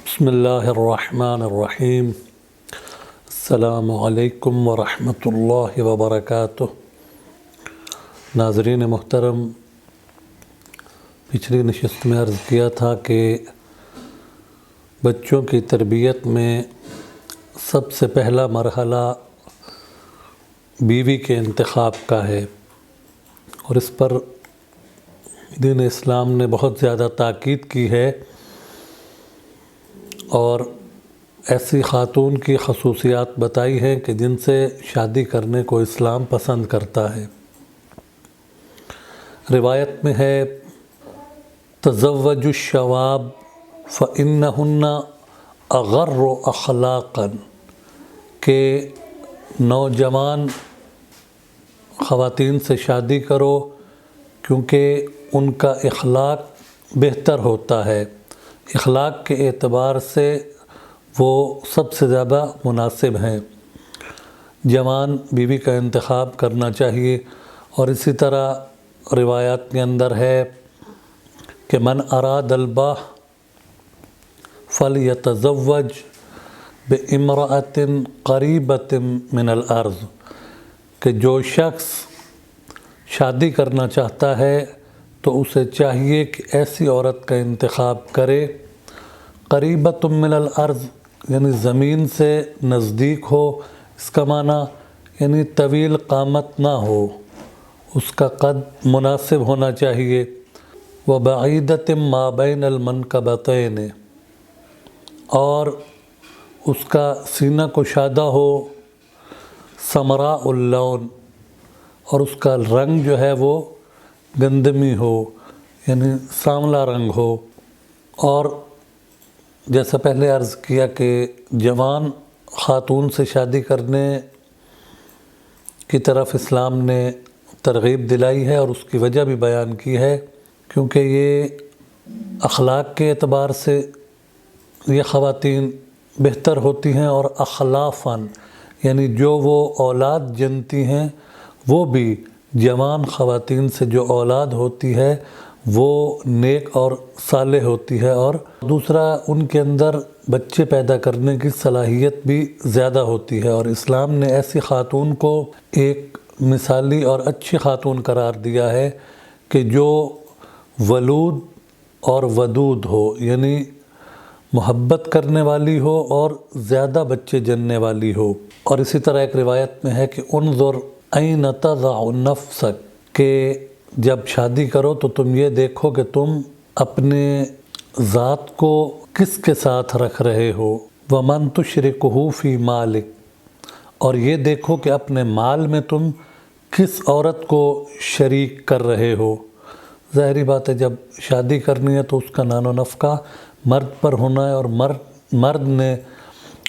بسم اللہ الرحمن الرحیم۔ السلام علیکم ورحمۃ اللہ وبرکاتہ۔ ناظرین محترم، پچھلی نشست میں عرض کیا تھا کہ بچوں کی تربیت میں سب سے پہلا مرحلہ بیوی کے انتخاب کا ہے، اور اس پر دین اسلام نے بہت زیادہ تاکید کی ہے، اور ایسی خاتون کی خصوصیات بتائی ہیں کہ جن سے شادی کرنے کو اسلام پسند کرتا ہے۔ روایت میں ہے تزوجوا الشواب فإنہن اغر اخلاقا، کہ نوجوان خواتین سے شادی کرو کیونکہ ان کا اخلاق بہتر ہوتا ہے، اخلاق کے اعتبار سے وہ سب سے زیادہ مناسب ہیں۔ جوان بیوی کا انتخاب کرنا چاہیے، اور اسی طرح روایات کے اندر ہے کہ من اراد الباء فلیتزوج بامرأۃ قریبۃ من الارض، کہ جو شخص شادی کرنا چاہتا ہے تو اسے چاہیے کہ ایسی عورت کا انتخاب کرے قریبۃ من الارض، یعنی زمین سے نزدیک ہو۔ اس کا معنی یعنی طویل قامت نہ ہو، اس کا قد مناسب ہونا چاہیے۔ وبعیدۃ ما بین المنکبتین، اور اس کا سینہ کشادہ ہو۔ سمراء اللون، اور اس کا رنگ جو ہے وہ گندمی ہو، یعنی سانولا رنگ ہو۔ اور جیسا پہلے عرض کیا کہ جوان خاتون سے شادی کرنے کی طرف اسلام نے ترغیب دلائی ہے، اور اس کی وجہ بھی بیان کی ہے، کیونکہ یہ اخلاق کے اعتبار سے یہ خواتین بہتر ہوتی ہیں، اور اخلافاً یعنی جو وہ اولاد جنتی ہیں وہ بھی جوان خواتین سے جو اولاد ہوتی ہے وہ نیک اور صالح ہوتی ہے، اور دوسرا ان کے اندر بچے پیدا کرنے کی صلاحیت بھی زیادہ ہوتی ہے۔ اور اسلام نے ایسی خاتون کو ایک مثالی اور اچھی خاتون قرار دیا ہے کہ جو ولود اور ودود ہو، یعنی محبت کرنے والی ہو اور زیادہ بچے جننے والی ہو۔ اور اسی طرح ایک روایت میں ہے کہ انظر این تضع نفسک، کہ جب شادی کرو تو تم یہ دیکھو کہ تم اپنے ذات کو کس کے ساتھ رکھ رہے ہو۔ ومن تشرکہ فی مالک، اور یہ دیکھو کہ اپنے مال میں تم کس عورت کو شریک کر رہے ہو۔ ظاہری بات ہے جب شادی کرنی ہے تو اس کا نان و نفقہ مرد پر ہونا ہے، اور مرد نے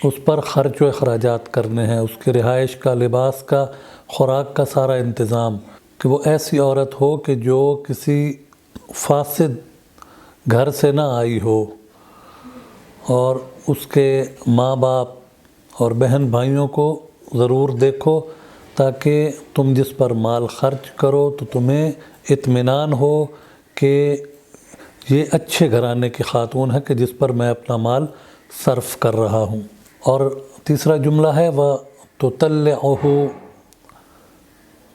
اس پر خرچ و اخراجات کرنے ہیں، اس کی رہائش کا، لباس کا، خوراک کا سارا انتظام۔ کہ وہ ایسی عورت ہو کہ جو کسی فاسد گھر سے نہ آئی ہو، اور اس کے ماں باپ اور بہن بھائیوں کو ضرور دیکھو، تاکہ تم جس پر مال خرچ کرو تو تمہیں اطمینان ہو کہ یہ اچھے گھرانے کی خاتون ہے کہ جس پر میں اپنا مال صرف کر رہا ہوں۔ اور تیسرا جملہ ہے وَتُطَلِّعُهُ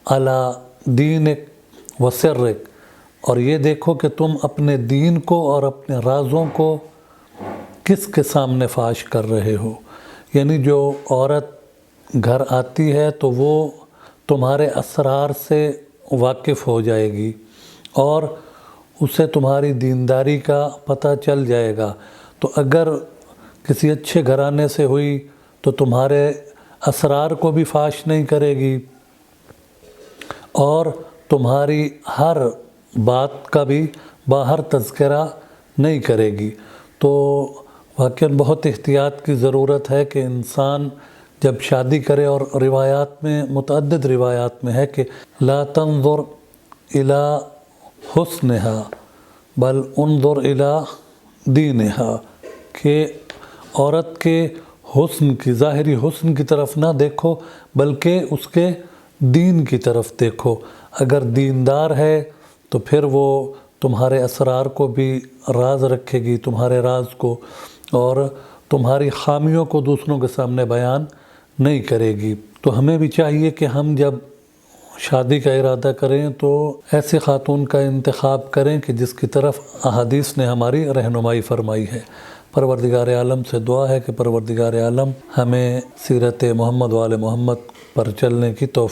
عَلَى دِينِكَ وَسِرِّكَ، اور یہ دیکھو کہ تم اپنے دین کو اور اپنے رازوں کو کس کے سامنے فاش کر رہے ہو۔ یعنی جو عورت گھر آتی ہے تو وہ تمہارے اسرار سے واقف ہو جائے گی، اور اسے تمہاری دینداری کا پتہ چل جائے گا۔ تو اگر کسی اچھے گھرانے سے ہوئی تو تمہارے اسرار کو بھی فاش نہیں کرے گی، اور تمہاری ہر بات کا بھی باہر تذکرہ نہیں کرے گی۔ تو واقعاً بہت احتیاط کی ضرورت ہے کہ انسان جب شادی کرے، اور روایات میں متعدد روایات میں ہے کہ لا تنظر الى حسنها بل انظر الى دینها، کہ عورت کے حسن کی، ظاہری حسن کی طرف نہ دیکھو بلکہ اس کے دین کی طرف دیکھو۔ اگر دیندار ہے تو پھر وہ تمہارے اسرار کو بھی راز رکھے گی، تمہارے راز کو، اور تمہاری خامیوں کو دوسروں کے سامنے بیان نہیں کرے گی۔ تو ہمیں بھی چاہیے کہ ہم جب شادی کا ارادہ کریں تو ایسے خاتون کا انتخاب کریں کہ جس کی طرف احادیث نے ہماری رہنمائی فرمائی ہے۔ پروردگار عالم سے دعا ہے کہ پروردگار عالم ہمیں سیرت محمد و آل محمد پر چلنے کی توفیق